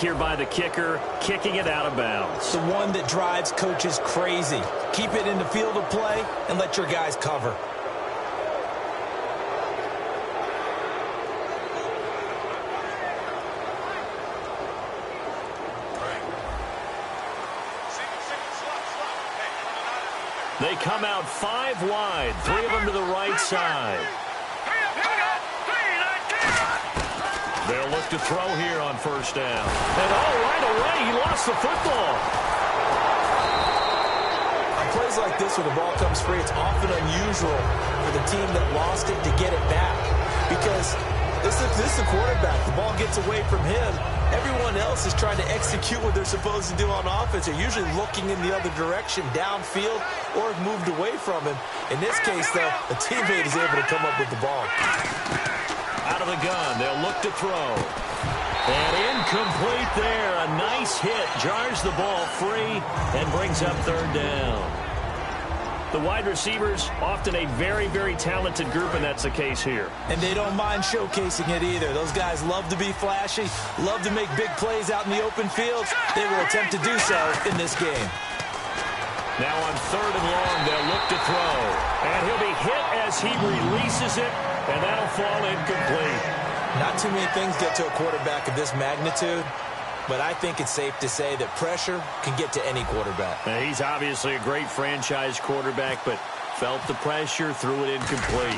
Here by the kicker, kicking it out of bounds. The one that drives coaches crazy. Keep it in the field of play and let your guys cover. They come out 5 wide, 3 of them to the right side. They'll look to throw here on first down. And right away, he lost the football. On plays like this where the ball comes free, it's often unusual for the team that lost it to get it back. Because this is the quarterback. The ball gets away from him. Everyone else is trying to execute what they're supposed to do on offense. They're usually looking in the other direction, downfield, or have moved away from him. In this case, though, a teammate is able to come up with the ball. Out of the gun, they'll look to throw. And incomplete there. A nice hit. Jars the ball free and brings up third down. The wide receivers, often a very, very talented group, and that's the case here. And they don't mind showcasing it either. Those guys love to be flashy, love to make big plays out in the open field. They will attempt to do so in this game. Now on 3rd and long, they'll look to throw. And he'll be hit as he releases it, and that'll fall incomplete. Not too many things get to a quarterback of this magnitude, but I think it's safe to say that pressure can get to any quarterback. Now, he's obviously a great franchise quarterback, but felt the pressure, threw it incomplete.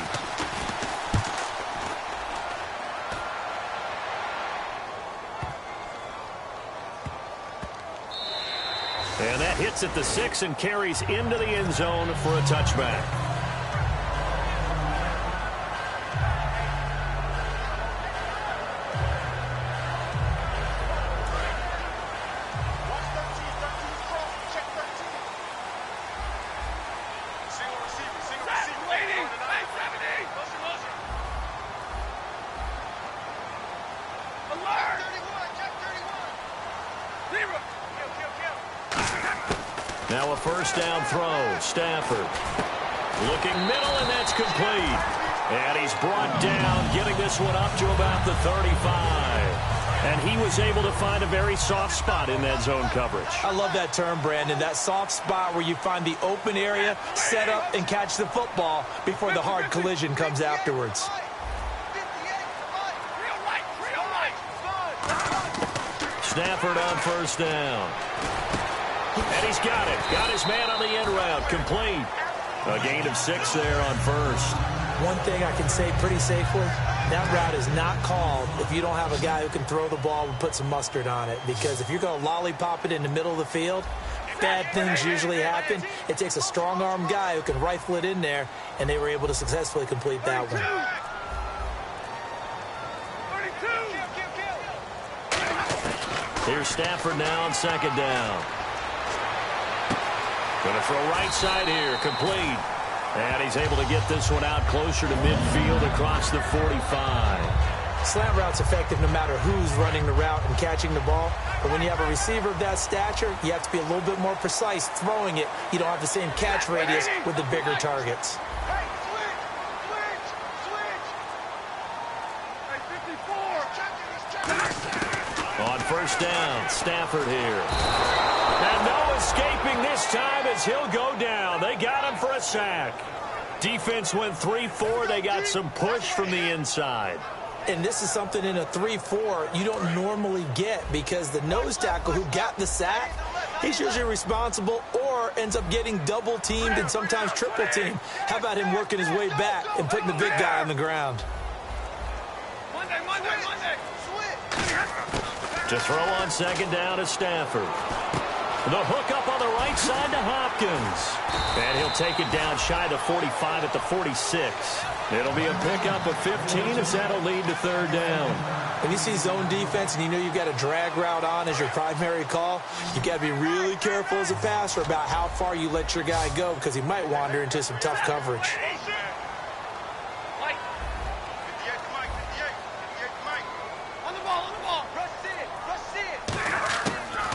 And that hits at the 6 and carries into the end zone for a touchback. Now a first down throw. Stafford looking middle, and that's complete. And he's brought down, getting this one up to about the 35. And he was able to find a very soft spot in that zone coverage. I love that term, Brandon. That soft spot where you find the open area, set up, and catch the football before the hard collision comes afterwards. Stafford on first down. And he's got it. Got his man on the end route. Complete. A gain of 6 there on first. One thing I can say pretty safely, that route is not called if you don't have a guy who can throw the ball and put some mustard on it. Because if you're going to lollipop it in the middle of the field, bad things usually happen. It takes a strong-armed guy who can rifle it in there, and they were able to successfully complete that one. Here's Stafford now on second down. Going to throw right side here, complete. And he's able to get this one out closer to midfield across the 45. Slant route's effective no matter who's running the route and catching the ball. But when you have a receiver of that stature, you have to be a little bit more precise throwing it. You don't have the same catch radius with the bigger targets. On first down, Stafford here. And no escaping this time as he'll go down. They got him for a sack. Defense went 3-4. They got some push from the inside. And this is something in a 3-4 you don't normally get because the nose tackle who got the sack, he's usually responsible or ends up getting double-teamed and sometimes triple-teamed. How about him working his way back and putting the big guy on the ground? To throw on second down is Stafford. The hook up on the right side to Hopkins. And he'll take it down shy of 45 at the 46. It'll be a pickup of 15 as that'll lead to third down. When you see zone defense and you know you've got a drag route on as your primary call, you've got to be really careful as a passer about how far you let your guy go because he might wander into some tough coverage.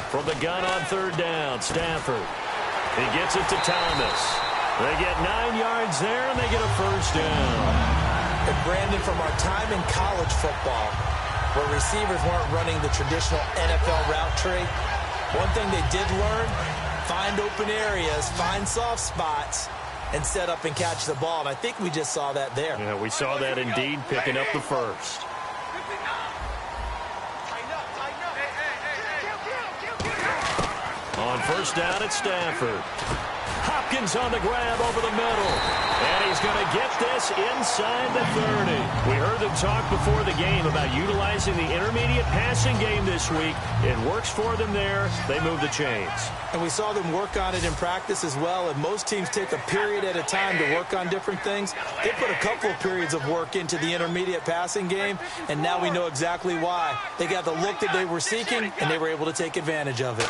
From the gun on third down, Stafford. He gets it to Thomas. They get 9 yards there, and they get a first down. And Brandon, from our time in college football, where receivers weren't running the traditional NFL route tree. One thing they did learn, find open areas, find soft spots, and set up and catch the ball. And I think we just saw that there. Yeah, we saw that indeed, picking up the first. On first down, it's Stafford. Hopkins on the grab over the middle. And he's going to get this inside the 30. We heard them talk before the game about utilizing the intermediate passing game this week. It works for them there. They move the chains. And we saw them work on it in practice as well. And most teams take a period at a time to work on different things. They put a couple of periods of work into the intermediate passing game, and now we know exactly why. They got the look that they were seeking, and they were able to take advantage of it.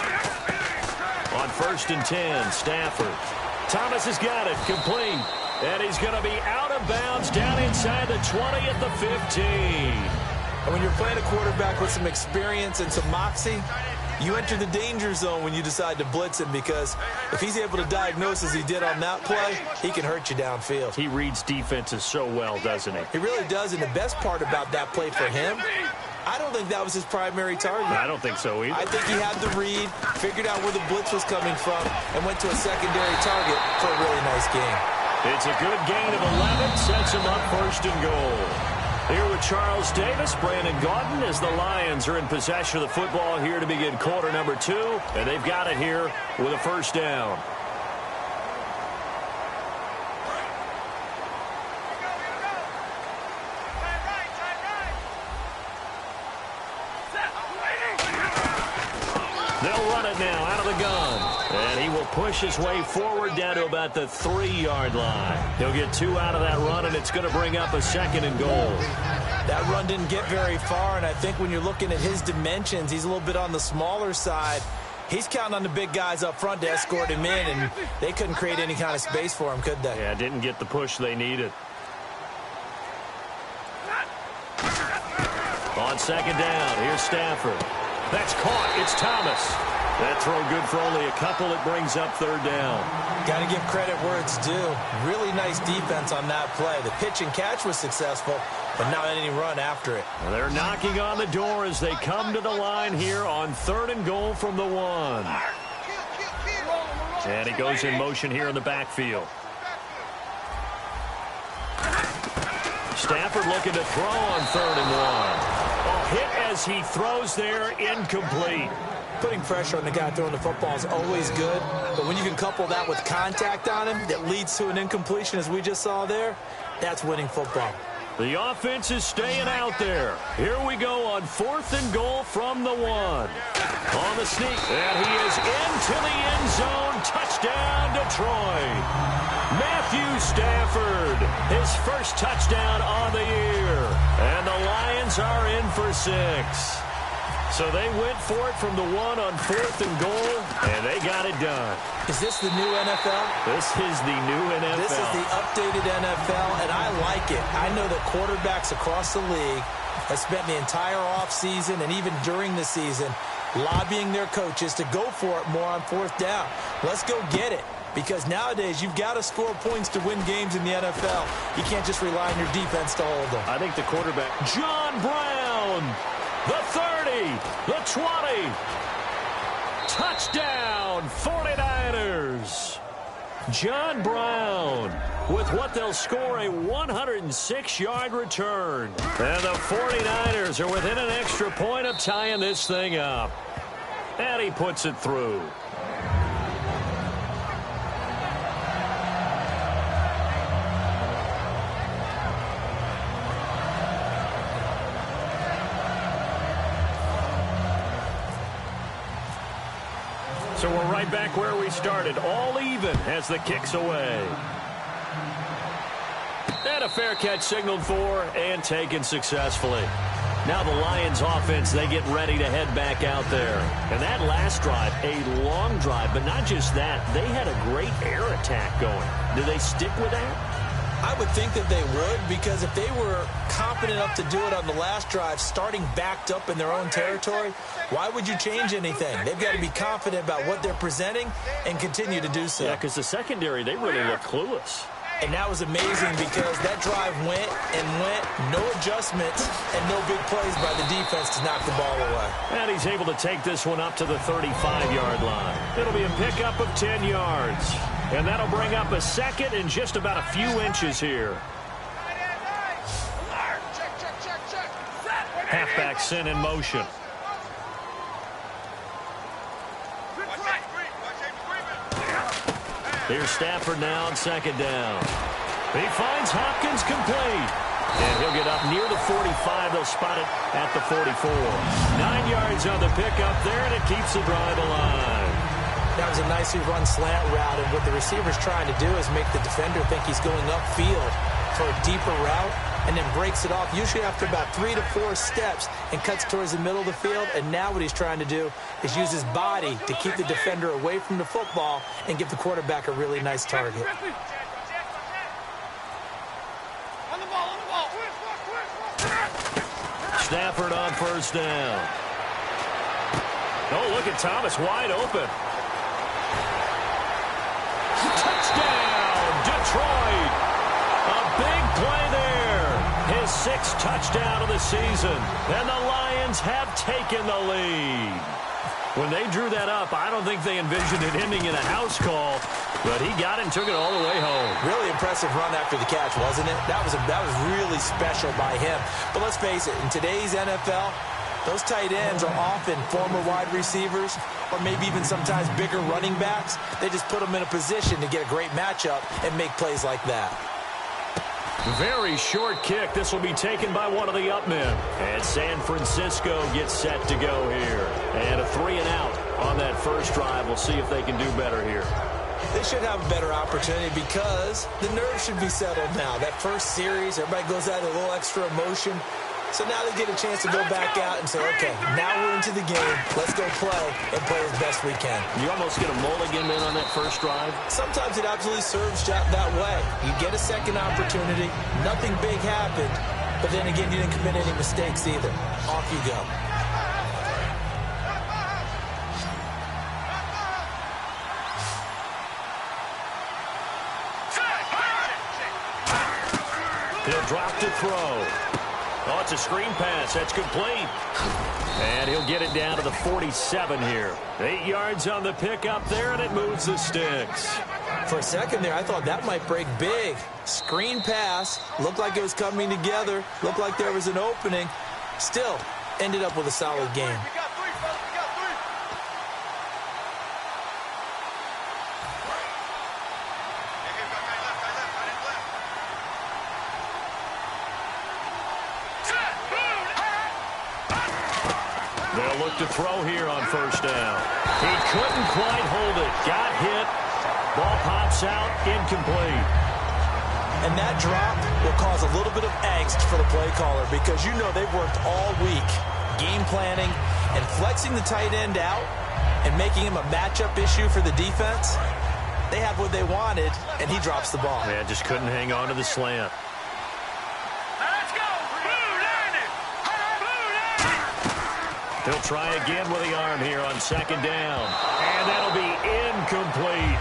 On first and 10, Stafford. Thomas has got it, complete. And he's going to be out of bounds down inside the 20 at the 15. And when you're playing a quarterback with some experience and some moxie, you enter the danger zone when you decide to blitz him, because if he's able to diagnose as he did on that play, he can hurt you downfield. He reads defenses so well, doesn't he? He really does, and the best part about that play for him, I don't think that was his primary target. I don't think so either. I think he had the read, figured out where the blitz was coming from, and went to a secondary target for a really nice game. It's a good gain of 11, sets him up first and goal. Here with Charles Davis, Brandon Gaudin, as the Lions are in possession of the football here to begin quarter number 2, and they've got it here with a first down. They'll run it now out of the gun. And he will push his way forward down to about the 3-yard line. He'll get 2 out of that run, and it's going to bring up a second and goal. That run didn't get very far, and I think when you're looking at his dimensions, he's a little bit on the smaller side. He's counting on the big guys up front to escort him in, and they couldn't create any kind of space for him, could they? Yeah, didn't get the push they needed. On second down, here's Stafford. That's caught. It's Thomas. That throw good for only a couple. It brings up third down. Got to give credit where it's due. Really nice defense on that play. The pitch and catch was successful, but not any run after it. Well, they're knocking on the door as they come to the line here on third and goal from the 1. And he goes in motion here in the backfield. Stafford looking to throw on third and 1. Hit as he throws there, incomplete. Putting pressure on the guy throwing the football is always good, but when you can couple that with contact on him that leads to an incompletion, as we just saw there, that's winning football. The offense is staying out there. Here we go on fourth and goal from the 1. On the sneak, and he is into the end zone. Touchdown, Detroit. Matthew Stafford, his first touchdown on the year. And the Lions are in for 6. So they went for it from the 1 on fourth and goal, and they got it done. Is this the new NFL? This is the new NFL. This is the updated NFL, and I like it. I know that quarterbacks across the league have spent the entire offseason and even during the season lobbying their coaches to go for it more on fourth down. Let's go get it. Because nowadays, you've got to score points to win games in the NFL. You can't just rely on your defense to hold them. I think the quarterback, John Brown, the 30, the 20. Touchdown, 49ers. John Brown with what they'll score a 106-yard return. And the 49ers are within an extra point of tying this thing up. And he puts it through. So we're right back where we started, all even as the kick's away. And a fair catch signaled for and taken successfully. Now the Lions offense, they get ready to head back out there. And that last drive, a long drive, but not just that, they had a great air attack going. Do they stick with that? I would think that they would, because if they were confident enough to do it on the last drive, starting backed up in their own territory, why would you change anything? They've got to be confident about what they're presenting and continue to do so. Yeah, because the secondary, they really look clueless. And that was amazing because that drive went and went, no adjustments, and no big plays by the defense to knock the ball away. And he's able to take this one up to the 35-yard line. It'll be a pickup of 10 yards. And that'll bring up a second in just about a few inches here. Halfback sent in motion. Here's Stafford now on second down. He finds Hopkins complete. And he'll get up near the 45. They'll spot it at the 44. 9 yards on the pickup there, and it keeps the drive alive. That was a nicely run slant route, and what the receiver's trying to do is make the defender think he's going upfield for a deeper route, and then breaks it off, usually after about 3 to 4 steps, and cuts towards the middle of the field. And now what he's trying to do is use his body to keep the defender away from the football and give the quarterback a really nice target. Stafford on first down. Oh, look at Thomas wide open. Touchdown, Detroit. A big play there. His 6th touchdown of the season. And the Lions have taken the lead. When they drew that up, I don't think they envisioned it ending in a house call, but he got it and took it all the way home. Really impressive run after the catch, wasn't it? That was really special by him. But let's face it, in today's NFL, those tight ends are often former wide receivers or maybe even sometimes bigger running backs. They just put them in a position to get a great matchup and make plays like that. Very short kick. This will be taken by one of the up men. And San Francisco gets set to go here. And a 3-and-out on that first drive. We'll see if they can do better here. They should have a better opportunity because the nerves should be settled now. That first series, everybody goes out with a little extra emotion. So now they get a chance to go back out and say, okay, now we're into the game. Let's go play and play as best we can. You almost get a mulligan in on that first drive. Sometimes it absolutely serves that way. You get a second opportunity. Nothing big happened. But then again, you didn't commit any mistakes either. Off you go. He'll drop to throw. Oh, it's a screen pass. That's complete. And he'll get it down to the 47 here. 8 yards on the pickup there, and it moves the sticks. For a second there, I thought that might break big. Screen pass. Looked like it was coming together. Looked like there was an opening. Still, ended up with a solid game. They'll look to throw here on first down. He couldn't quite hold it. Got hit. Ball pops out. Incomplete. And that drop will cause a little bit of angst for the play caller because you know they've worked all week game planning and flexing the tight end out and making him a matchup issue for the defense. They have what they wanted, and he drops the ball. Yeah, just couldn't hang on to the slant. He'll try again with the arm here on second down. And that'll be incomplete.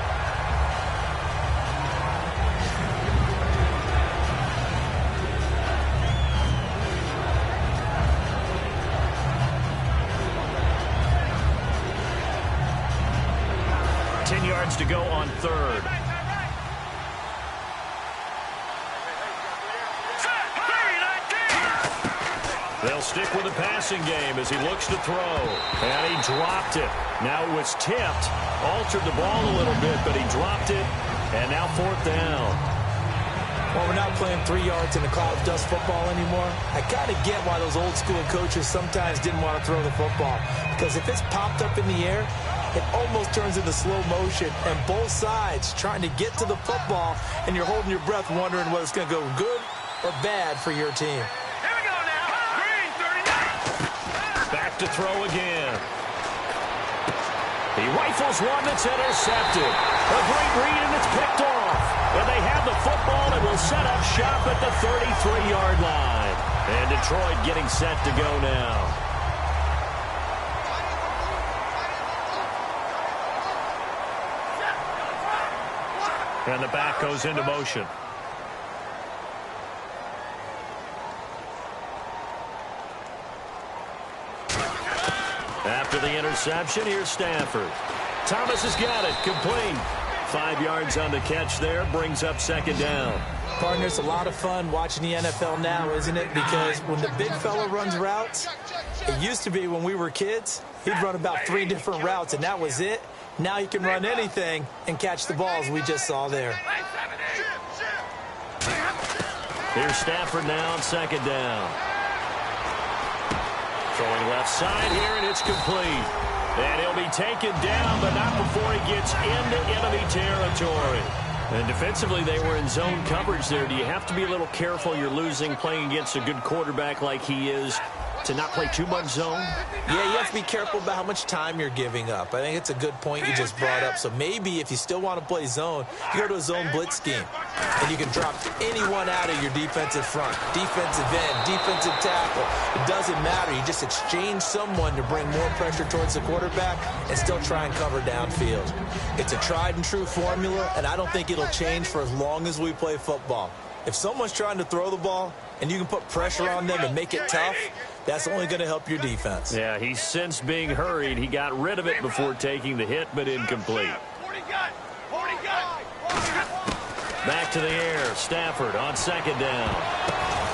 To go on third. They'll stick with the passing game as he looks to throw. And he dropped it. Now it was tipped. Altered the ball a little bit, but he dropped it. And now fourth down. Well, we're not playing 3 yards in a cloud of dust football anymore. I kind of get why those old school coaches sometimes didn't want to throw the football. Because if it's popped up in the air, it almost turns into slow motion, and both sides trying to get to the football, and you're holding your breath wondering whether it's going to go good or bad for your team. Here we go now. Green 39. Back to throw again. He rifles one that's intercepted. A great read, and it's picked off. And they have the football and will set up shop at the 33-yard line. And Detroit getting set to go now. And the back goes into motion. After the interception, here's Stafford. Thomas has got it. Complete. 5 yards on the catch there. Brings up second down. Partner, it's a lot of fun watching the NFL now, isn't it? Because when the big fella runs routes, it used to be when we were kids, he'd run about 3 different routes, and that was it. Now he can run anything and catch the balls we just saw there. Here's Stafford now on second down. Throwing left side here, and it's complete. And he'll be taken down, but not before he gets into enemy territory. And defensively, they were in zone coverage there. Do you have to be a little careful? You're losing playing against a good quarterback like he is to not play too much zone? Yeah, you have to be careful about how much time you're giving up. I think it's a good point you just brought up. So maybe if you still want to play zone, you go to a zone blitz scheme. And you can drop anyone out of your defensive front. Defensive end, defensive tackle. It doesn't matter. You just exchange someone to bring more pressure towards the quarterback and still try and cover downfield. It's a tried and true formula, and I don't think it'll change for as long as we play football. If someone's trying to throw the ball and you can put pressure on them and make it tough, that's only going to help your defense. Yeah, he's since being hurried. He got rid of it before taking the hit, but incomplete. Back to the air. Stafford on second down.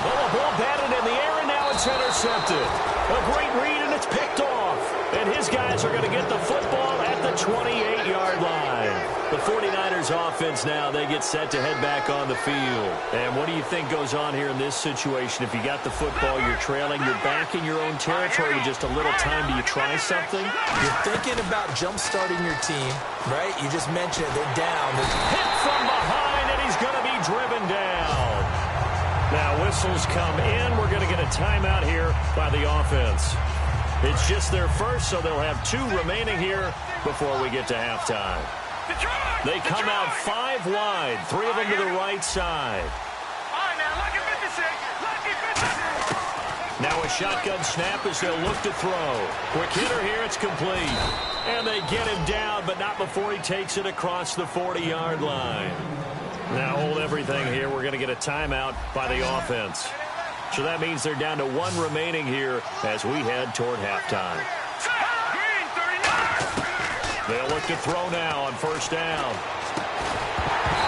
Well, the ball batted in the air, and now it's intercepted. A great read, and it's picked off. And his guys are going to get the football at the 28-yard line. The 49ers offense now, they get set to head back on the field. And what do you think goes on here in this situation? If you got the football, you're trailing, you're back in your own territory with just a little time. Do you try something? You're thinking about jump-starting your team, right? You just mentioned it. They're down. Hit from behind, and he's going to be driven down. Now whistles come in. We're going to get a timeout here by the offense. It's just their first, so they'll have 2 remaining here before we get to halftime. They come out 5 wide, 3 of them to the right side. Now a shotgun snap as they'll look to throw. Quick hitter here, it's complete. And they get him down, but not before he takes it across the 40-yard line. Now hold everything here. We're going to get a timeout by the offense. So that means they're down to 1 remaining here as we head toward halftime. They'll look to throw now on first down.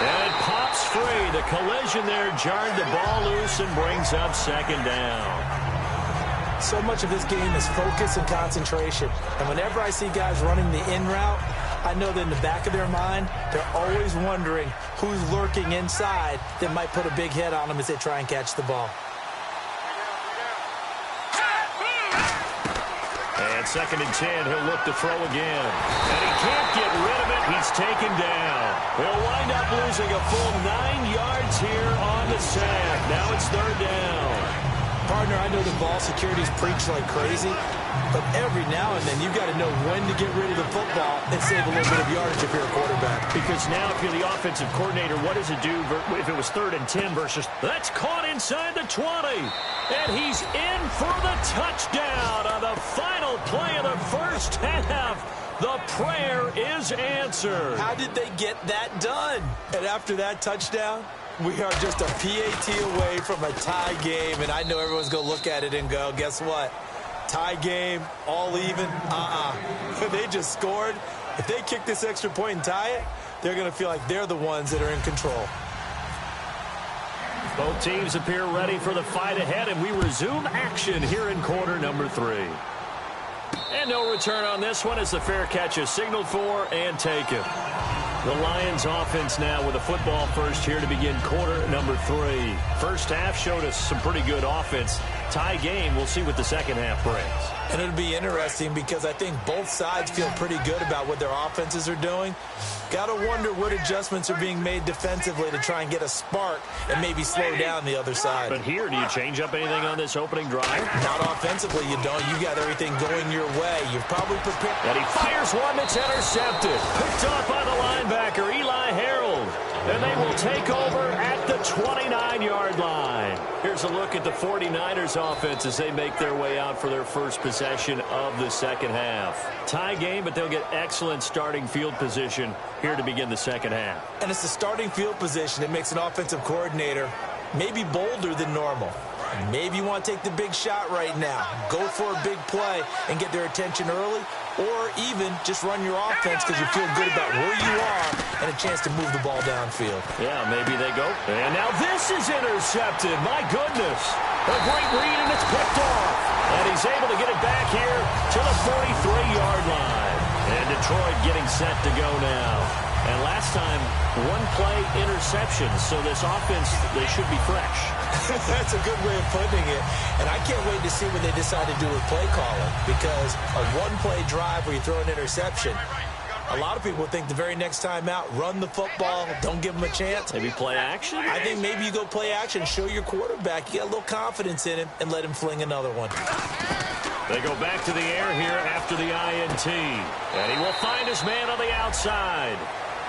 And it pops free. The collision there jarred the ball loose and brings up second down. So much of this game is focus and concentration. And whenever I see guys running the in route, I know that in the back of their mind, they're always wondering who's lurking inside that might put a big hit on them as they try and catch the ball. And second and 10, he'll look to throw again. And he can't get rid of it. He's taken down. He'll wind up losing a full 9 yards here on the sack. Now it's third down. Partner, I know the ball security's preached like crazy, but every now and then you've got to know when to get rid of the football and save a little bit of yardage if you're a quarterback. Because now if you're the offensive coordinator, what does it do if it was third and 10 versus that's caught inside the 20? And he's in for the touchdown on the final play of the first half. The prayer is answered. How did they get that done? And after that touchdown, we are just a PAT away from a tie game, and I know everyone's going to look at it and go, guess what? Tie game, all even, They just scored. If they kick this extra point and tie it, they're going to feel like they're the ones that are in control. Both teams appear ready for the fight ahead, and we resume action here in quarter number 3. And no return on this one as the fair catch is signaled for and taken. The Lions offense now with a football first here to begin quarter number 3. First half showed us some pretty good offense. Tie game, we'll see what the second half brings. And it'll be interesting because I think both sides feel pretty good about what their offenses are doing. Got to wonder what adjustments are being made defensively to try and get a spark and maybe slow down the other side. But here, do you change up anything on this opening drive? Not offensively, you don't. You got everything going your way. You've probably prepared. And he fires one that's intercepted. Picked off by the linebacker, Eli Harold. And they will take over at the 29-yard line. Here's a look at the 49ers offense as they make their way out for their first possession of the second half. Tie game, but they'll get excellent starting field position here to begin the second half. And it's the starting field position that makes an offensive coordinator maybe bolder than normal. Maybe you want to take the big shot right now. Go for a big play and get their attention early, or even just run your offense because you feel good about where you are and a chance to move the ball downfield. Yeah, maybe they go. And now this is intercepted. My goodness. A great read, and it's picked off. And he's able to get it back here to the 43-yard line. And Detroit getting set to go now. And last time, one-play interception, so this offense, they should be fresh. That's a good way of putting it. And I can't wait to see what they decide to do with play calling, because a one-play drive where you throw an interception, a lot of people think the very next time out, run the football, don't give them a chance. Maybe play action? I think maybe you go play action, show your quarterback, you got a little confidence in him, and let him fling another one. They go back to the air here after the INT. And he will find his man on the outside.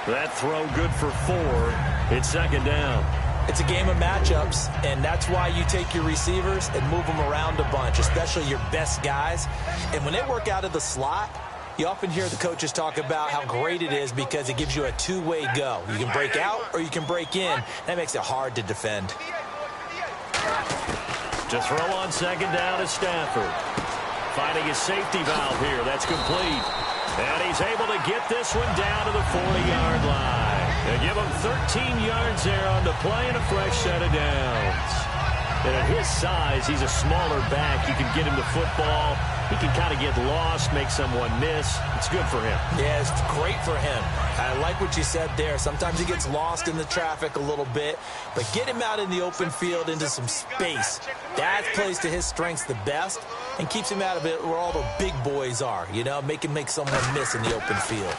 That throw good for 4. It's second down. It's a game of matchups, and that's why you take your receivers and move them around a bunch, especially your best guys. And when they work out of the slot, you often hear the coaches talk about how great it is because it gives you a two-way go. You can break out or you can break in. That makes it hard to defend. To throw on second down is Stafford. Finding his safety valve here. That's complete. And he's able to get this one down to the 40-yard line. They give him 13 yards there on the play and a fresh set of downs. And at his size, he's a smaller back. You can get him the football. He can kind of get lost, make someone miss. It's good for him. Yeah, it's great for him. I like what you said there. Sometimes he gets lost in the traffic a little bit, but get him out in the open field into some space. That plays to his strengths the best and keeps him out of it where all the big boys are, you know, make someone miss in the open field.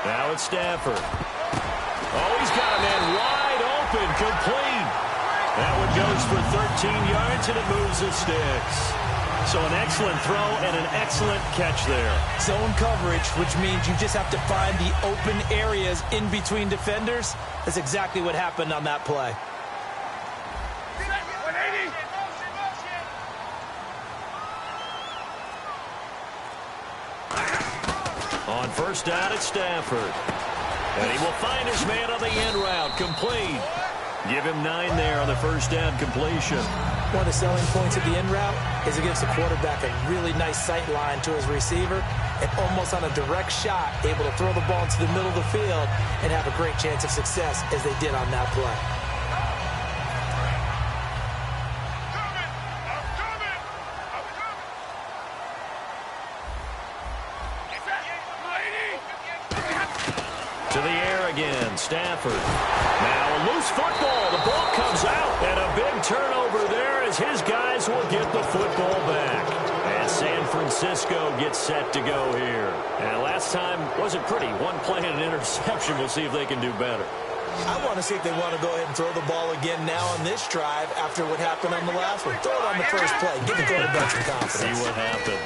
Now it's Stafford. Oh, he's got a man wide open, complete. That one goes for 13 yards, and it moves the sticks. So an excellent throw and an excellent catch there. Zone coverage, which means you just have to find the open areas in between defenders. That's exactly what happened on that play. On first down, it's Stafford. And he will find his man on the end route, complete. Give him 9 there on the first down completion. One of the selling points of the end route is it gives the quarterback a really nice sight line to his receiver and almost on a direct shot, able to throw the ball into the middle of the field and have a great chance of success as they did on that play. To the air again, Stafford. Now a loose football. The ball comes out, and a big turnover there as his guys will get the football back. And San Francisco gets set to go here. And last time wasn't pretty. One play and an interception. We'll see if they can do better. I want to see if they want to go ahead and throw the ball again now on this drive after what happened on the last one. Throw it on the first play. Give the quarterback some confidence. See what happens.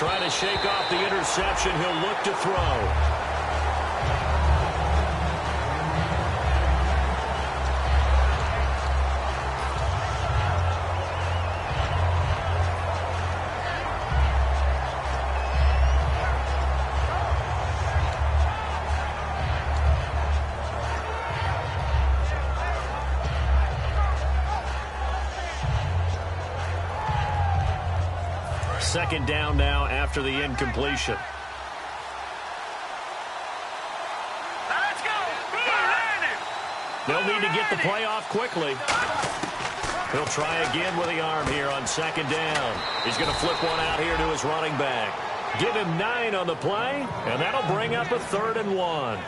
Trying to shake off the interception. He'll look to throw. Second down now after the incompletion. Let's go. They'll need to get the play off quickly. He'll try again with the arm here on second down. He's going to flip one out here to his running back. Give him 9 on the play, and that'll bring up a 3rd and 1.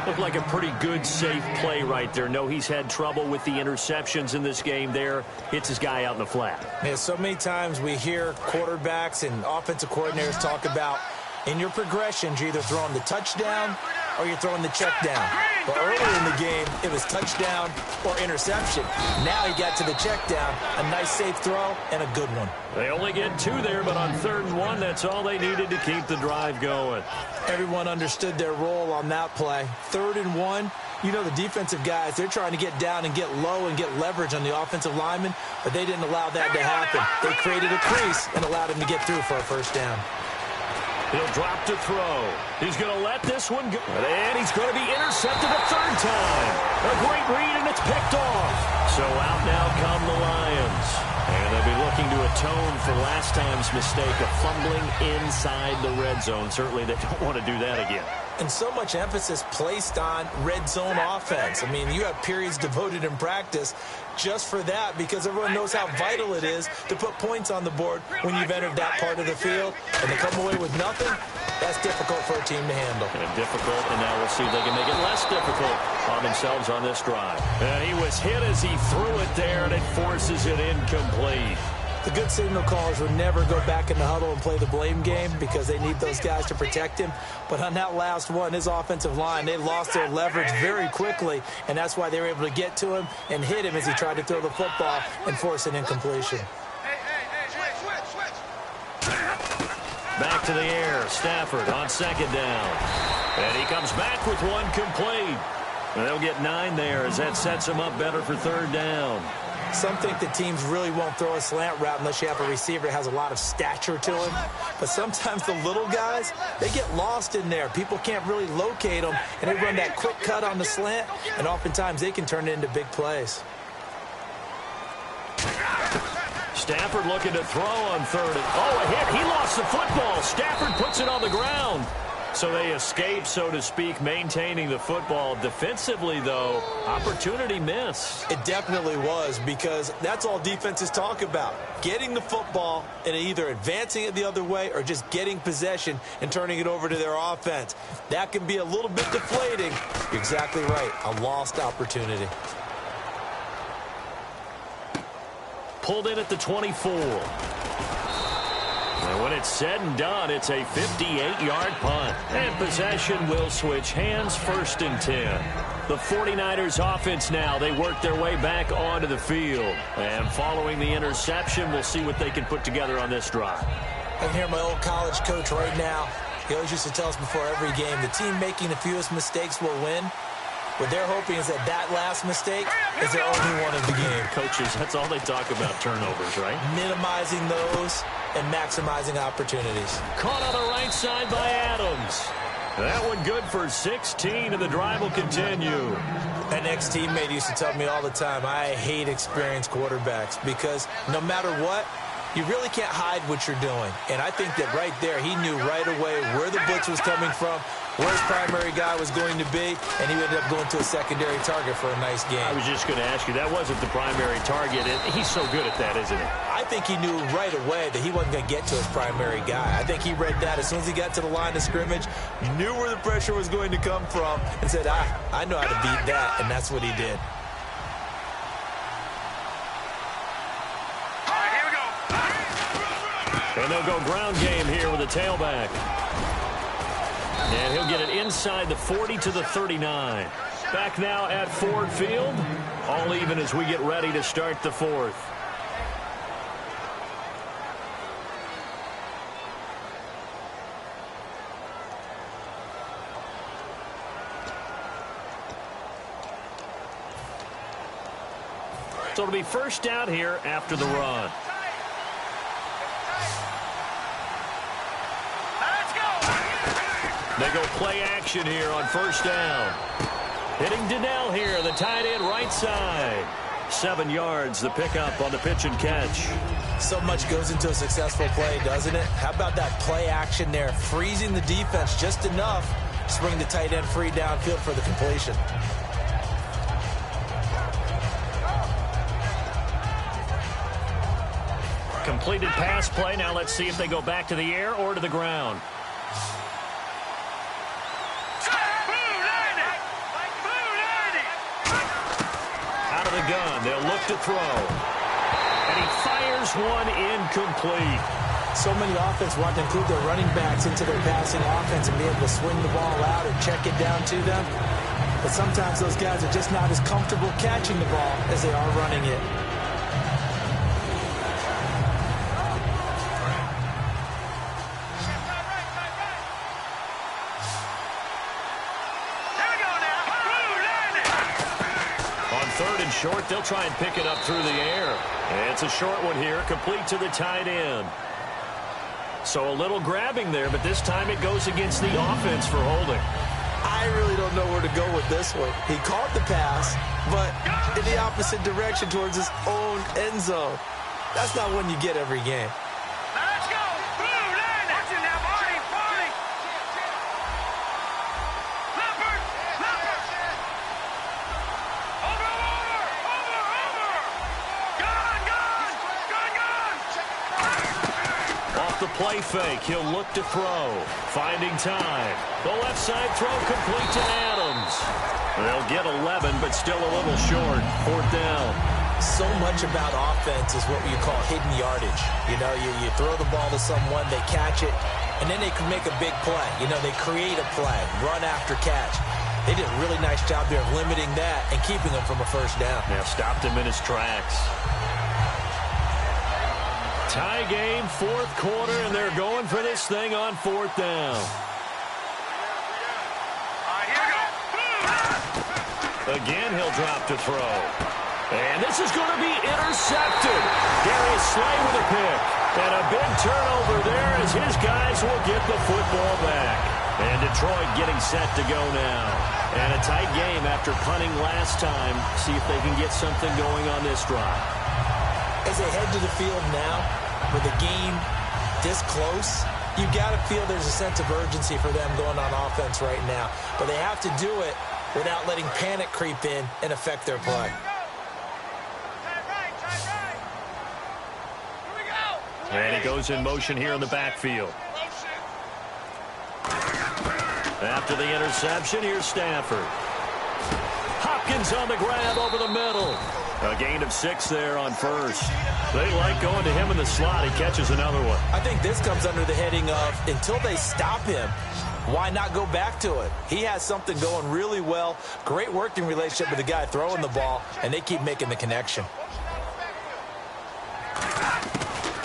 Looked like a pretty good, safe play right there. No, he's had trouble with the interceptions in this game there. Hits his guy out in the flat. Yeah, so many times we hear quarterbacks and offensive coordinators talk about in your progressions, you're either throwing the touchdown or you're throwing the check down. But earlier in the game, it was touchdown or interception. Now he got to the check down, a nice safe throw, and a good one. They only get 2 there, but on 3rd and 1, that's all they needed to keep the drive going. Everyone understood their role on that play. 3rd and 1, you know the defensive guys, they're trying to get down and get low and get leverage on the offensive lineman, but they didn't allow that to happen. They created a crease and allowed him to get through for a first down. He'll drop to throw. He's going to let this one go. And he's going to be intercepted a third time. A great read, and it's picked off. So out now come the Lions. And they'll be looking to atone for last time's mistake of fumbling inside the red zone. Certainly they don't want to do that again. And so much emphasis placed on red zone offense. I mean, you have periods devoted in practice just for that because everyone knows how vital it is to put points on the board when you've entered that part of the field. And to come away with nothing, that's difficult for a team to handle. And difficult, and now we'll see if they can make it less difficult on themselves on this drive. And he was hit as he threw it there, and it forces it incomplete. The good signal callers would never go back in the huddle and play the blame game because they need those guys to protect him. But on that last one, his offensive line, they lost their leverage very quickly, and that's why they were able to get to him and hit him as he tried to throw the football and force an incompletion. Back to the air. Stafford on second down. And he comes back with one complete. And they'll get 9 there as that sets him up better for third down. Some think that teams really won't throw a slant route unless you have a receiver that has a lot of stature to him. But sometimes the little guys, they get lost in there. People can't really locate them, and they run that quick cut on the slant, and oftentimes they can turn it into big plays. Stafford looking to throw on third. Oh, a hit. He lost the football. Stafford puts it on the ground. So they escape, so to speak, maintaining the football. Defensively, though, opportunity miss. It definitely was, because that's all defenses talk about. Getting the football and either advancing it the other way or just getting possession and turning it over to their offense. That can be a little bit deflating. You're exactly right. A lost opportunity. Pulled in at the 24. And when it's said and done, it's a 58-yard punt. And possession will switch hands, 1st and 10. The 49ers offense now, they work their way back onto the field. And following the interception, we'll see what they can put together on this drive. I can hear my old college coach right now. He always used to tell us before every game, the team making the fewest mistakes will win. What they're hoping is that that last mistake is their only one of the game. Coaches, that's all they talk about, turnovers, right? Minimizing those and maximizing opportunities. Caught on the right side by Adams. That one good for 16, and the drive will continue. An ex-teammate used to tell me all the time, I hate experienced quarterbacks because no matter what, you really can't hide what you're doing. And I think that right there, he knew right away where the blitz was coming from, where his primary guy was going to be, and he ended up going to a secondary target for a nice game. I was just going to ask you, that wasn't the primary target, and he's so good at that, isn't he? I think he knew right away that he wasn't going to get to his primary guy. I think he read that as soon as he got to the line of scrimmage, knew where the pressure was going to come from, and said, I know how to beat that, and that's what he did. And they'll go ground game here with a tailback. And he'll get it inside the 40 to the 39. Back now at Ford Field. All even as we get ready to start the 4th. So it'll be first down here after the run. They go play action here on first down. Hitting Donnell here, the tight end right side. 7 yards, the pickup on the pitch and catch. So much goes into a successful play, doesn't it? How about that play action there, freezing the defense just enough to bring the tight end free downfield for the completion. Completed pass play. Now let's see if they go back to the air or to the ground. Out of the gun, they'll look to throw. And he fires one incomplete. So many offenses want to include their running backs into their passing offense and be able to swing the ball out or check it down to them. But sometimes those guys are just not as comfortable catching the ball as they are running it. Short, they'll try and pick it up through the air. And it's a short one here, complete to the tight end. So a little grabbing there, but this time it goes against the offense for holding. I really don't know where to go with this one. He caught the pass, but in the opposite direction towards his own end zone. That's not one you get every game. Now let's go. Blue, land it. Watch it now, Barney. Barney. Leopard. Leopard. Over. Gun. Off the play fake, he'll look to throw. Finding time. The left side throw complete to Adams. They'll get 11, but still a little short. 4th down. So much about offense is what you call hidden yardage. You know, you throw the ball to someone, they catch it, and then they can make a big play. You know, they create a play, run after catch. They did a really nice job there of limiting that and keeping him from a first down. Now stopped him in his tracks. Tie game, 4th quarter, and they're going for this thing on 4th down. Again, he'll drop to throw. And this is going to be intercepted. Darius Slay with a pick. And a big turnover there as his guys will get the football back. And Detroit getting set to go now. And a tight game after punting last time. See if they can get something going on this drive. As they head to the field now, with the game this close, you got to feel there's a sense of urgency for them going on offense right now. But they have to do it without letting panic creep in and affect their play. And he goes in motion here in the backfield. After the interception, here's Stafford. Hopkins on the grab over the middle. A gain of 6 there on first. They like going to him in the slot. He catches another one. I think this comes under the heading of until they stop him, why not go back to it? He has something going really well. Great working relationship with the guy throwing the ball, and they keep making the connection.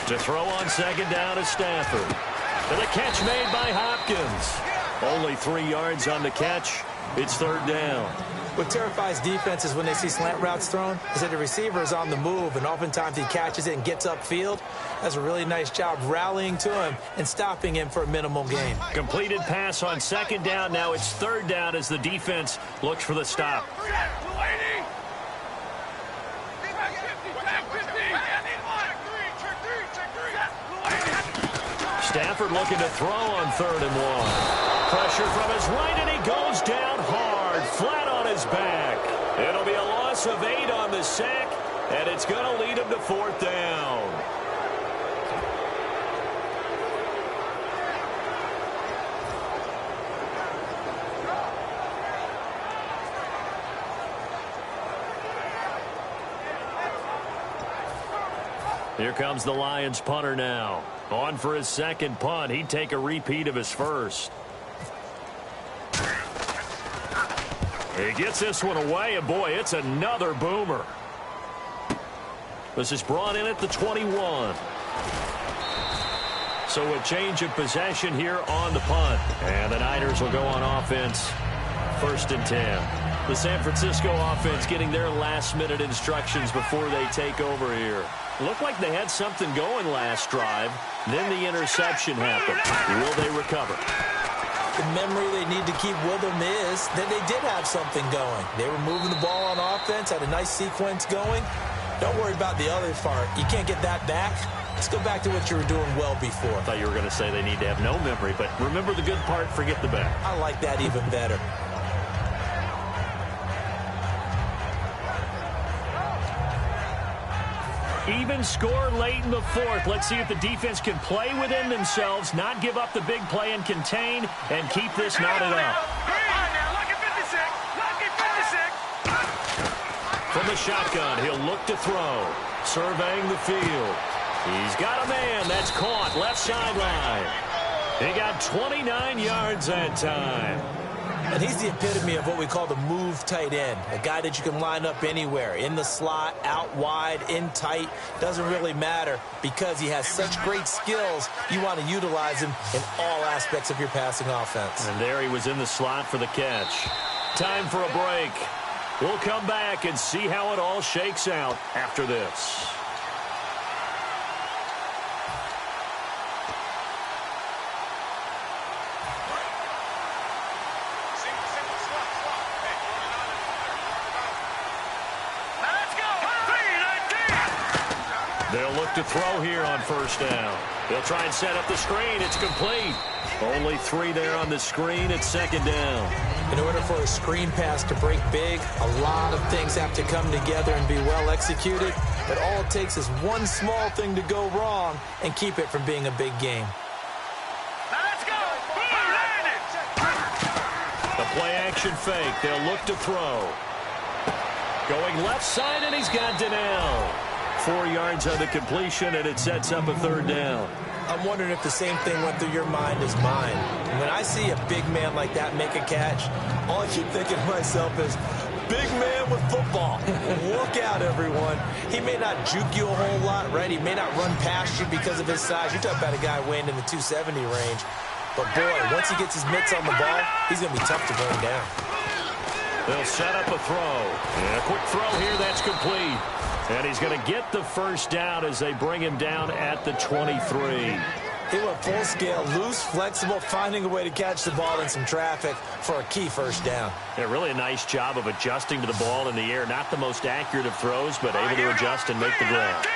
To throw on 2nd down is Stafford. And the catch made by Hopkins. Only 3 yards on the catch. It's 3rd down. What terrifies defenses when they see slant routes thrown is that the receiver is on the move, and oftentimes he catches it and gets upfield. Does a really nice job rallying to him and stopping him for a minimal gain. Completed pass on 2nd down. Now it's 3rd down as the defense looks for the stop. Stafford looking to throw on 3rd and 1. Pressure from his right, and he goes down hard, flat on his back. It'll be a loss of 8 on the sack, and it's going to lead him to 4th down. Here comes the Lions punter now. On for his 2nd punt. He'd take a repeat of his first. He gets this one away, and boy, it's another boomer. This is brought in at the 21. So a change of possession here on the punt. And the Niners will go on offense. 1st and 10. The San Francisco offense getting their last-minute instructions before they take over here. Looked like they had something going last drive. Then the interception happened. Will they recover? The memory they need to keep with them is that they did have something going. They were moving the ball on offense, had a nice sequence going. Don't worry about the other part. You can't get that back. Let's go back to what you were doing well before. I thought you were going to say they need to have no memory, but remember the good part, forget the bad. I like that even better. Even score late in the 4th. Let's see if the defense can play within themselves, not give up the big play and contain, and keep this knotted up. From the shotgun, he'll look to throw. Surveying the field. He's got a man. That's caught. Left sideline. He got 29 yards that time. And he's the epitome of what we call the move tight end. A guy that you can line up anywhere. In the slot, out wide, in tight. Doesn't really matter because he has such great skills. You want to utilize him in all aspects of your passing offense. And there he was in the slot for the catch. Time for a break. We'll come back and see how it all shakes out after this. They'll look to throw here on first down. They'll try and set up the screen. It's complete. Only 3 there on the screen. It's second down. In order for a screen pass to break big, a lot of things have to come together and be well executed. But all it takes is one small thing to go wrong and keep it from being a big game. Now let's go. The play-action fake. They'll look to throw. Going left side, and he's got Donnell. 4 yards on the completion, and it sets up a third down. I'm wondering if the same thing went through your mind as mine. When I see a big man like that make a catch, all I keep thinking to myself is, big man with football. Look out, everyone. He may not juke you a whole lot, right? He may not run past you because of his size. You're talking about a guy weighing in the 270 range. But, boy, once he gets his mitts on the ball, he's going to be tough to bring down. They'll set up a throw. And a quick throw here, that's complete. And he's going to get the first down as they bring him down at the 23. He went full scale, loose, flexible, finding a way to catch the ball in some traffic for a key first down. Yeah, really a nice job of adjusting to the ball in the air. Not the most accurate of throws, but able to adjust and make the grab.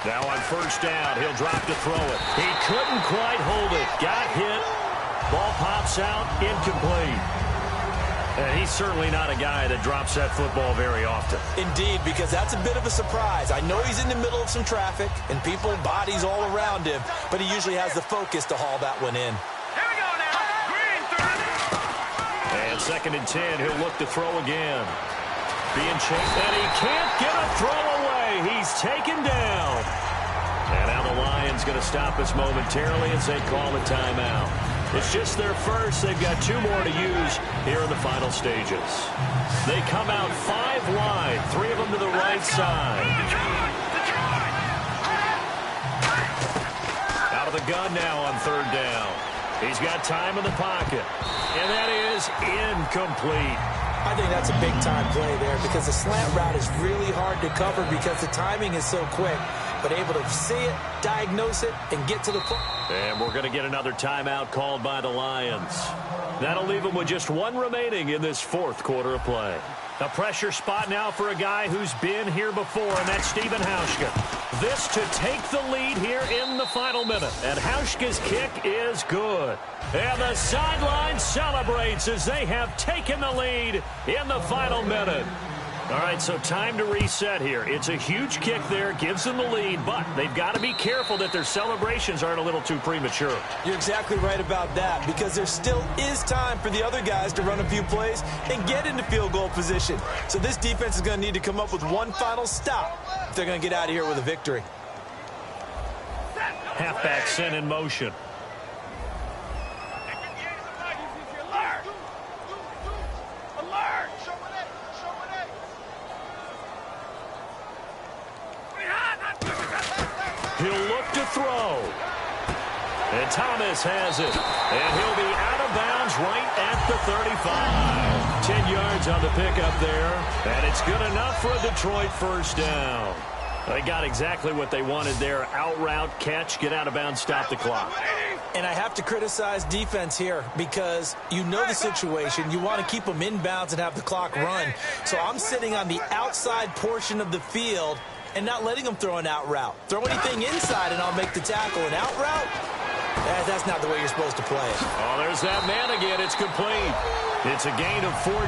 Now on first down, he'll drop to throw it. He couldn't quite hold it. Got hit. Ball pops out, incomplete. And he's certainly not a guy that drops that football very often. Indeed, because that's a bit of a surprise. I know he's in the middle of some traffic and people, bodies all around him, but he usually has the focus to haul that one in. Here we go now. Green 30. And second and 10, he'll look to throw again. Being chased, and he can't get a throw away. He's taken down. And now the Lions going to stop us momentarily as they call a timeout. It's just their first. They've got 2 more to use here in the final stages. They come out 5 wide, 3 of them to the right side. Out of the gun now on third down. He's got time in the pocket. And that is incomplete. I think that's a big-time play there because the slant route is really hard to cover because the timing is so quick. But able to see it, diagnose it, and get to the foot. And we're going to get another timeout called by the Lions. That'll leave them with just 1 remaining in this 4th quarter of play. A pressure spot now for a guy who's been here before, and that's Stephen Hauschka. This to take the lead here in the final minute. And Hauschka's kick is good. And the sideline celebrates as they have taken the lead in the final minute. All right, so time to reset here. It's a huge kick there, gives them the lead, but they've got to be careful that their celebrations aren't a little too premature. You're exactly right about that because there still is time for the other guys to run a few plays and get into field goal position. So this defense is going to need to come up with one final stop if they're going to get out of here with a victory. Halfback sent in motion. He'll look to throw. And Thomas has it. And he'll be out of bounds right at the 35. 10 yards on the pickup there. And it's good enough for a Detroit first down. They got exactly what they wanted there. Out route, catch, get out of bounds, stop the clock. And I have to criticize defense here because you know the situation. You want to keep them in bounds and have the clock run. So I'm sitting on the outside portion of the field and not letting them throw an out route. Throw anything inside and I'll make the tackle. An out route? That's not the way you're supposed to play it. Oh, there's that man again. It's complete. It's a gain of 14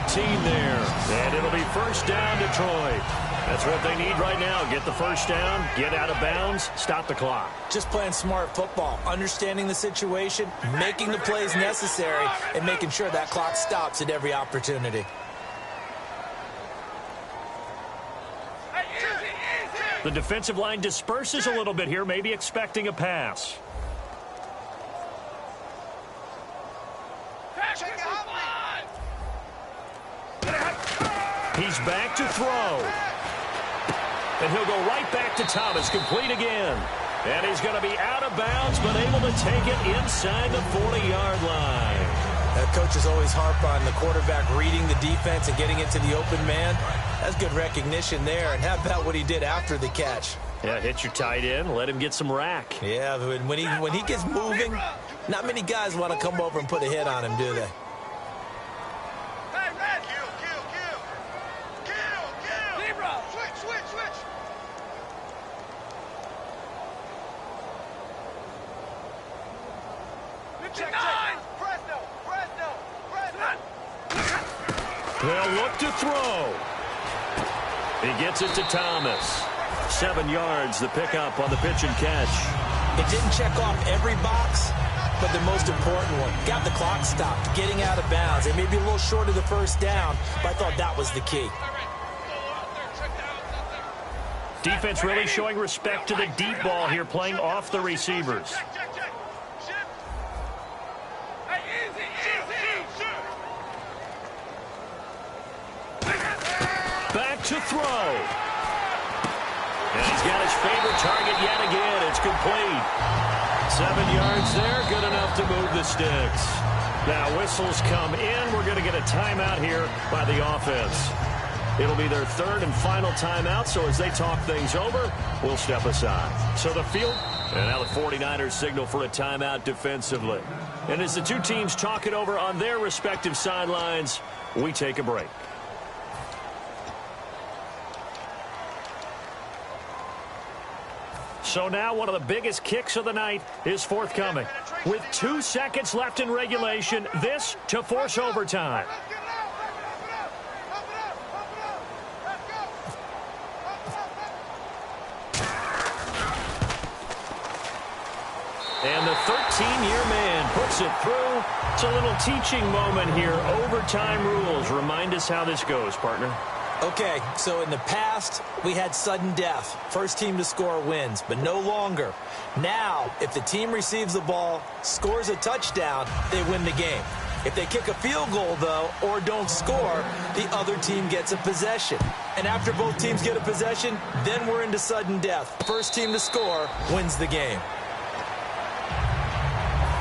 there. And it'll be first down, Detroit. That's what they need right now. Get the first down, get out of bounds, stop the clock. Just playing smart football, understanding the situation, making the plays necessary, and making sure that clock stops at every opportunity. The defensive line disperses a little bit here, maybe expecting a pass. He's back to throw. And he'll go right back to Thomas, complete again. And he's going to be out of bounds, but able to take it inside the 40-yard line. That Coaches always harp on the quarterback reading the defense and getting into the open man. That's good recognition there. And how about what he did after the catch? Yeah, hit your tight end, let him get some rack. Yeah, when he gets moving, not many guys want to come over and put a hit on him, do they? They'll look to throw. He gets it to Thomas. 7 yards, the pickup on the pitch and catch. It didn't check off every box, but the most important one. Got the clock stopped, getting out of bounds. It may be a little short of the first down, but I thought that was the key. Defense really showing respect to the deep ball here, playing off the receivers. Back to throw. And he's got his favorite target yet again. It's complete. 7 yards there, good enough to move the sticks. Now whistles come in. We're going to get a timeout here by the offense. It'll be their third and final timeout, so as they talk things over, we'll step aside. So the field, and now the 49ers signal for a timeout defensively. And as the two teams talk it over on their respective sidelines, we take a break. So now one of the biggest kicks of the night is forthcoming. With 2 seconds left in regulation, this to force overtime. And the 13-year man puts it through. It's a little teaching moment here. Overtime rules. Remind us how this goes, partner. Okay, so in the past, we had sudden death. First team to score wins, but no longer. Now, if the team receives the ball, scores a touchdown, they win the game. If they kick a field goal, though, or don't score, the other team gets a possession. And after both teams get a possession, then we're into sudden death. First team to score wins the game.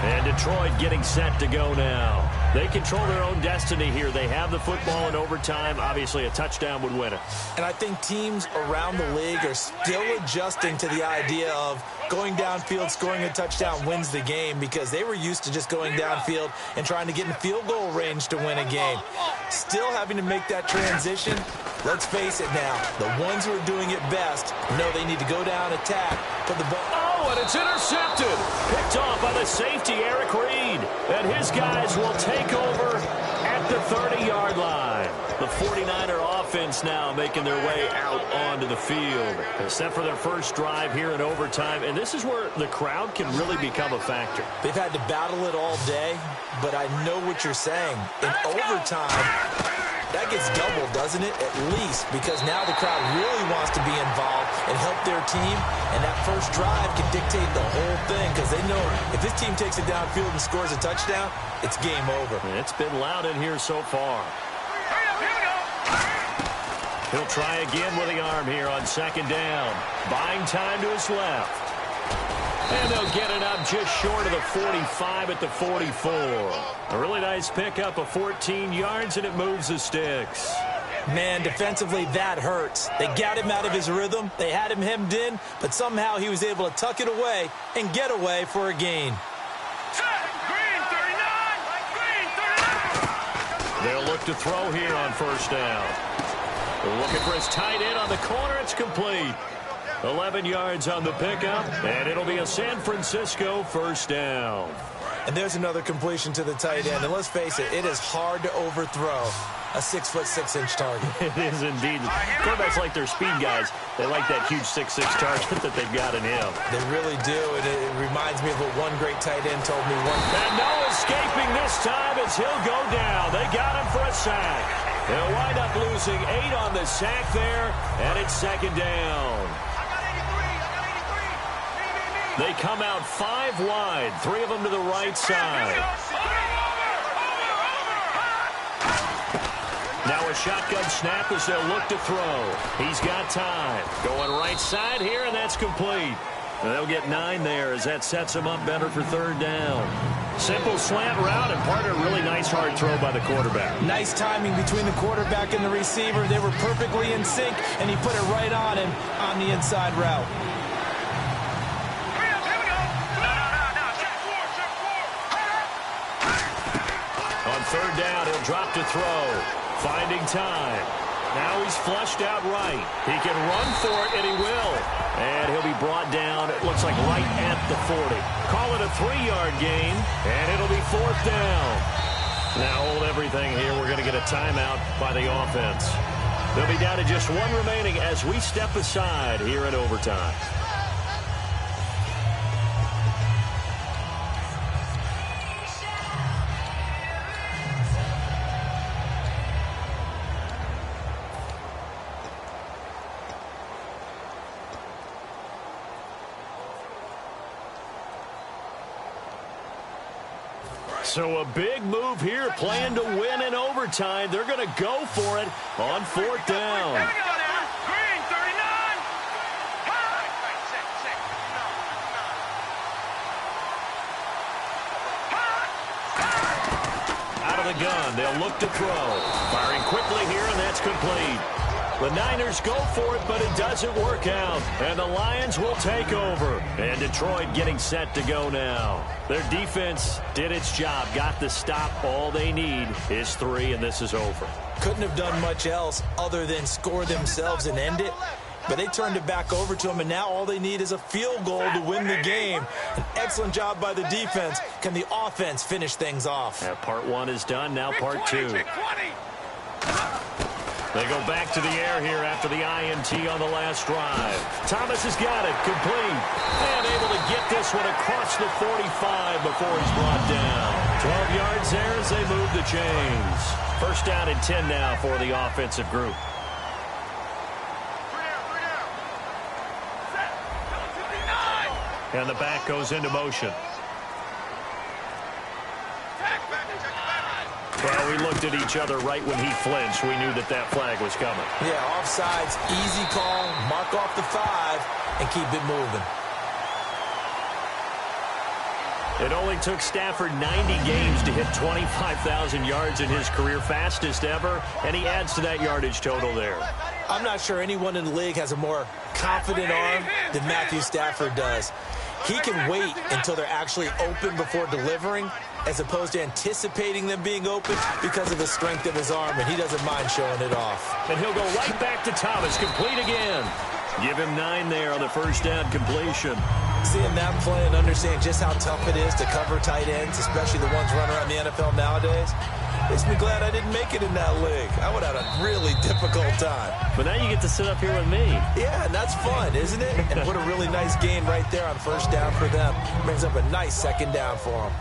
And Detroit getting set to go now. They control their own destiny here. They have the football in overtime. Obviously, a touchdown would win it. And I think teams around the league are still adjusting to the idea of going downfield, scoring a touchdown wins the game, because they were used to just going downfield and trying to get in field goal range to win a game. Still having to make that transition. Let's face it now, the ones who are doing it best know they need to go down, attack, put the ball... Oh, and it's intercepted. Picked off by the safety, Eric Reed. And his guys will take over at the 30-yard line. The 49er offense now making their way out onto the field. They're set for their first drive here in overtime, and this is where the crowd can really become a factor. They've had to battle it all day, but I know what you're saying. In overtime, that gets doubled, doesn't it? At least, because now the crowd really wants to be involved and help their team, and that first drive can dictate the whole thing, because they know if this team takes it downfield and scores a touchdown, it's game over. And it's been loud in here so far. He'll try again with the arm here on second down. Buying time to his left. And they'll get it up just short of the 45 at the 44. A really nice pickup of 14 yards, and it moves the sticks. Man, defensively, that hurts. They got him out of his rhythm. They had him hemmed in, but somehow he was able to tuck it away and get away for a gain. They'll look to throw here on first down. They're looking for his tight end on the corner. It's complete. 11 yards on the pickup, and it'll be a San Francisco first down. And there's another completion to the tight end. And let's face it, it is hard to overthrow a 6'6" target. It is indeed. Quarterbacks like their speed guys. They like that huge 6'6" target that they've got in him. They really do. And it reminds me of what one great tight end told me one time. And no escaping this time as he'll go down. They got him for a sack. They'll wind up losing 8 on the sack there, and it's second down. They come out 5 wide, 3 of them to the right side. Now a shotgun snap as they'll look to throw. He's got time. Going right side here, and that's complete. And they'll get 9 there as that sets them up better for third down. Simple slant route, and part of a really nice hard throw by the quarterback. Nice timing between the quarterback and the receiver. They were perfectly in sync, and he put it right on him on the inside route. On third down, he'll drop to throw. Finding time. Now he's flushed out right. He can run for it, and he will. And he'll be brought down, it looks like right at the 40. Call it a 3-yard gain, and it'll be fourth down. Now hold everything here. We're going to get a timeout by the offense. They'll be down to just one remaining as we step aside here in overtime. So a big move here, playing to win in overtime. They're going to go for it on fourth down. Green, 39. Out of the gun, they'll look to throw. Firing quickly here, and that's complete. The Niners go for it, but it doesn't work out. And the Lions will take over. And Detroit getting set to go now. Their defense did its job, got the stop. All they need is 3, and this is over. Couldn't have done much else other than score themselves and end it. But they turned it back over to them, and now all they need is a field goal to win the game. An excellent job by the defense. Can the offense finish things off? Yeah, part 1 is done, now part 2. They go back to the air here after the INT on the last drive. Thomas has got it, complete. And able to get this one across the 45 before he's brought down. 12 yards there as they move the chains. First down and 10 now for the offensive group. And the back goes into motion. Well, we looked at each other right when he flinched. We knew that that flag was coming. Yeah, offsides, easy call, mark off the 5, and keep it moving. It only took Stafford 90 games to hit 25,000 yards in his career, fastest ever, and he adds to that yardage total there. I'm not sure anyone in the league has a more confident arm than Matthew Stafford does. He can wait until they're actually open before delivering, as opposed to anticipating them being open because of the strength of his arm, and he doesn't mind showing it off. And he'll go right back to Thomas, complete again. Give him 9 there on the first down completion. Seeing that play and understanding just how tough it is to cover tight ends, especially the ones running around the NFL nowadays, makes me glad I didn't make it in that league. I would have had a really difficult time. But now you get to sit up here with me. Yeah, and that's fun, isn't it? And put a really nice game right there on first down for them. Brings up a nice second down for them.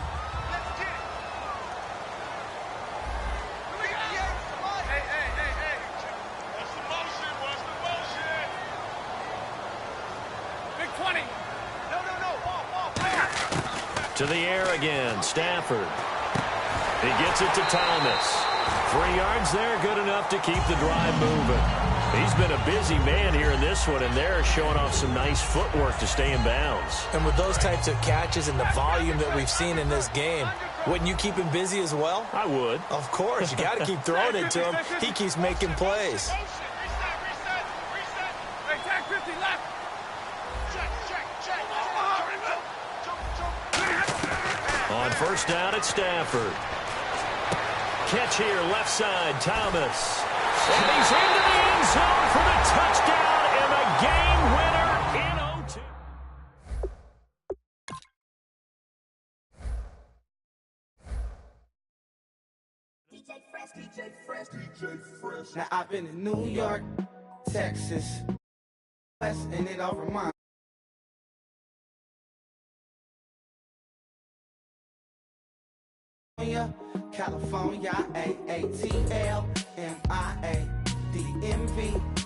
To the air again, Stafford. He gets it to Thomas. 3 yards there, good enough to keep the drive moving. He's been a busy man here in this one, and they're showing off some nice footwork to stay in bounds. And with those types of catches and the volume that we've seen in this game, wouldn't you keep him busy as well? I would. Of course. You got to keep throwing it to him. He keeps making plays. On first down at Stafford. Catch here, left side, Thomas. And he's into the end zone for the touchdown and the game winner in OT. Now I've been in New York, Texas, and it all reminds California, AATLMIA, DMV.